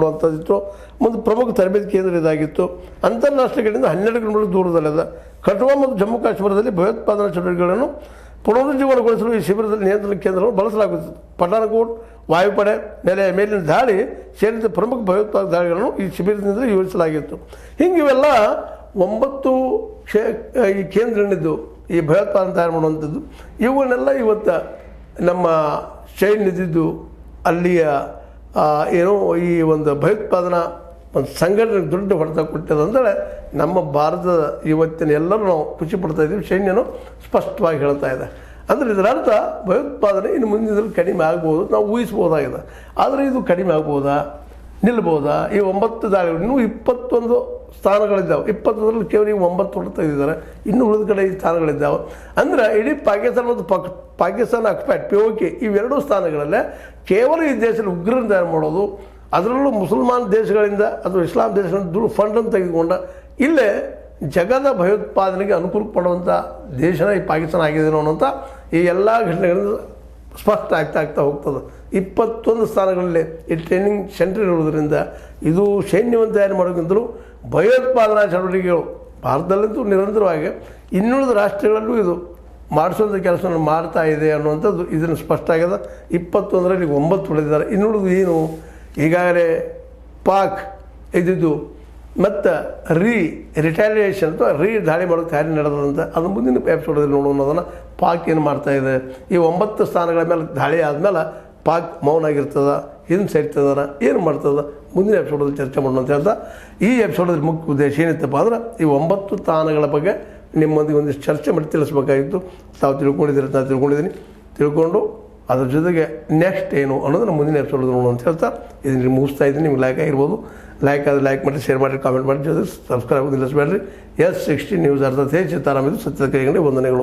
ಮಾಡುವಂಥದ್ದಿತ್ತು. ಮತ್ತು ಪ್ರಮುಖ ತರಬೇತಿ ಕೇಂದ್ರ ಇದಾಗಿತ್ತು. ಅಂತಾರಾಷ್ಟ್ರೀಯ ಕಡೆಯಿಂದ 12 ಕಿಲೋಮೀಟರ್ ದೂರದಲ್ಲಿದೆ. ಕಠುವಾ ಮತ್ತು ಜಮ್ಮು ಕಾಶ್ಮೀರದಲ್ಲಿ ಭಯೋತ್ಪಾದನಾ ಚಟುವಟಿಕೆಗಳನ್ನು ಪುನರುಜ್ಜೀವನಗೊಳಿಸಲು ಈ ಶಿಬಿರದಲ್ಲಿ ನಿಯಂತ್ರಣ ಕೇಂದ್ರವನ್ನು ಬಳಸಲಾಗುತ್ತಿತ್ತು. ಪಠಾಣಕೋಟ್ ವಾಯುಪಡೆ ನೆಲೆಯ ಮೇಲಿನ ದಾಳಿ ಸೇರಿದ ಪ್ರಮುಖ ಭಯೋತ್ಪಾದಕ ದಾಳಿಗಳನ್ನು ಈ ಶಿಬಿರದಿಂದ ಯೋಜಿಸಲಾಗಿತ್ತು. ಹಿಂಗೆ ಇವೆಲ್ಲ 9 ಈ ಕೇಂದ್ರಗಳಿದ್ದು ಈ ಭಯೋತ್ಪಾದನೆ ತಯಾರು ಮಾಡುವಂಥದ್ದು. ಇವುಗಳನ್ನೆಲ್ಲ ಇವತ್ತು ನಮ್ಮ ಸೈನ್ಯದಿದ್ದು ಅಲ್ಲಿಯ ಏನೋ ಈ ಒಂದು ಭಯೋತ್ಪಾದನಾ ಒಂದು ಸಂಘಟನೆಗೆ ದೊಡ್ಡ ಹೊಡೆತ ಕೊಟ್ಟದಂದರೆ ನಮ್ಮ ಭಾರತದ ಇವತ್ತಿನ ಎಲ್ಲರೂ ನಾವು ಖುಷಿ ಪಡ್ತಾ ಇದ್ದೀವಿ. ಸೈನ್ಯನು ಸ್ಪಷ್ಟವಾಗಿ ಹೇಳ್ತಾ ಇದೆ. ಅಂದರೆ ಇದರ ಅರ್ಥ ಭಯೋತ್ಪಾದನೆ ಇನ್ನು ಮುಂದಿನಲ್ಲಿ ಕಡಿಮೆ ಆಗ್ಬೋದು, ನಾವು ಊಹಿಸ್ಬೋದಾಗಿದೆ. ಆದರೆ ಇದು ಕಡಿಮೆ ಆಗ್ಬೋದಾ, ನಿಲ್ಬೋದಾ? ಈ 9 ದಾಳಿಗಳು ಇನ್ನೂ 21 ಸ್ಥಾನಗಳಿದ್ದಾವೆ. 21ರಲ್ಲಿ ಕೇವಲ 9 ಹೊಡೆತ ಇದ್ದಾರೆ, ಇನ್ನೂ ಉಳಿದ ಕಡೆ ಈ ಸ್ಥಾನಗಳಿದ್ದಾವೆ. ಅಂದರೆ ಇಡೀ ಪಾಕಿಸ್ತಾನ ಮತ್ತು ಪಾಕಿಸ್ತಾನ ಅಕ್ಸ್ಪ್ಯಾಟ್ POK ಇವೆರಡೂ ಸ್ಥಾನಗಳಲ್ಲೇ ಕೇವಲ ಈ ದೇಶದಲ್ಲಿ ಉಗ್ರರನ್ನು ತಯಾರು ಮಾಡೋದು, ಅದರಲ್ಲೂ ಮುಸಲ್ಮಾನ್ ದೇಶಗಳಿಂದ ಅಥವಾ ಇಸ್ಲಾಂ ದೇಶಗಳಿಂದ ಫಂಡನ್ನು ತೆಗೆದುಕೊಂಡ ಇಲ್ಲೇ ಜಗದ ಭಯೋತ್ಪಾದನೆಗೆ ಅನುಕೂಲ ಪಡುವಂಥ ದೇಶನ ಈ ಪಾಕಿಸ್ತಾನ ಆಗಿದೆ ಅನ್ನೋಂಥ ಈ ಎಲ್ಲ ಘಟನೆಗಳಿಂದ ಸ್ಪಷ್ಟ ಆಗ್ತಾ ಹೋಗ್ತದೆ. 21 ಸ್ಥಾನಗಳಲ್ಲಿ ಈ ಟ್ರೈನಿಂಗ್ ಸೆಂಟರ್ ಇರೋದರಿಂದ ಇದು ಸೈನ್ಯವನ್ನು ತಯಾರು ಮಾಡೋಕ್ಕಿಂತಲೂ ಭಯೋತ್ಪಾದನಾ ಚಟುವಟಿಕೆಗಳು ಭಾರತದಲ್ಲಂತೂ ನಿರಂತರವಾಗಿ ಇನ್ನುಳಿದ ರಾಷ್ಟ್ರಗಳಲ್ಲೂ ಇದು ಮಾಡಿಸೋಂಥ ಕೆಲಸವನ್ನು ಮಾಡ್ತಾ ಇದೆ ಅನ್ನುವಂಥದ್ದು ಇದನ್ನು ಸ್ಪಷ್ಟ ಆಗಿದೆ. 21ರಲ್ಲಿ 9 ಉಳಿದಿದ್ದಾರೆ. ಇನ್ನುಳಿದು ಏನು ಈಗಾಗಲೇ ಪಾಕ್ ಇದ್ದಿದ್ದು ಮತ್ತು ರಿಟ್ಯಾಲಿಯೇಷನ್ ಅಥವಾ ದಾಳಿ ಮಾಡೋಕ್ಕೆ ತಯಾರಿ ನಡೆದಂಥ ಅದು ಮುಂದಿನ ಎಪಿಸೋಡಲ್ಲಿ ನೋಡೋಣ. ಅದನ್ನು ಪಾಕ್ ಏನು ಮಾಡ್ತಾಯಿದೆ, ಈ 9 ಸ್ಥಾನಗಳ ಮೇಲೆ ದಾಳಿ ಆದಮೇಲೆ ಪಾಕ್ ಮೌನ ಆಗಿರ್ತದ, ಹಿಂದೆ ಸೇರ್ತದ, ಏನು ಮಾಡ್ತದ, ಮುಂದಿನ ಎಪಿಸೋಡಲ್ಲಿ ಚರ್ಚೆ ಮಾಡೋಣ ಅಂತ ಹೇಳ್ತಾ ಈ ಎಪಿಸೋಡಲ್ಲಿ ಮುಖ್ಯ ಉದ್ದೇಶ ಏನಿತ್ತಪ್ಪ ಅಂದ್ರೆ ಈ 9 ಸ್ಥಾನಗಳ ಬಗ್ಗೆ ನಿಮ್ಮೊಂದಿಗೆ ಒಂದಿಷ್ಟು ಚರ್ಚೆ ಮಾಡಿ ತಿಳಿಸ್ಬೇಕಾಗಿತ್ತು. ತಾವು ತಿಳ್ಕೊಂಡಿದ್ದೀರ, ನಾನು ತಿಳ್ಕೊಂಡಿದ್ದೀನಿ. ತಿಳ್ಕೊಂಡು ಅದ್ರ ಜೊತೆಗೆ ನೆಕ್ಸ್ಟ್ ಏನು ಅನ್ನೋದನ್ನು ಮುಂದಿನ ಎಪಿಸೋಡ್ ನೋಡೋಣ ಅಂತ ಹೇಳ್ತಾ ಇದನ್ನು ಮುಗಿಸ್ತಾ ಇದ್ದೀನಿ. ನಿಮ್ಗೆ ಲೈಕ್ ಆಗಿರ್ಬೋದು, ಲೈಕ್ ಆದರೆ ಲೈಕ್ ಮಾಡಿ, ಶೇರ್ ಮಾಡಿ, ಕಾಮೆಂಟ್ ಮಾಡಿ, ಜೊತೆಗೆ ಸಬ್ಸ್ಕ್ರೈಬ್ ನಿಲ್ಲಿಸಬೇಡ್ರಿ. S16 ನ್ಯೂಸ್ ಅರ್ಥಾತ್ ಹೇ ಸೀತಾರಾಮ್, ಇದು ಸತ್ಯದ ಕೈಗಂಡೆ ವಂದನೆಗಳು.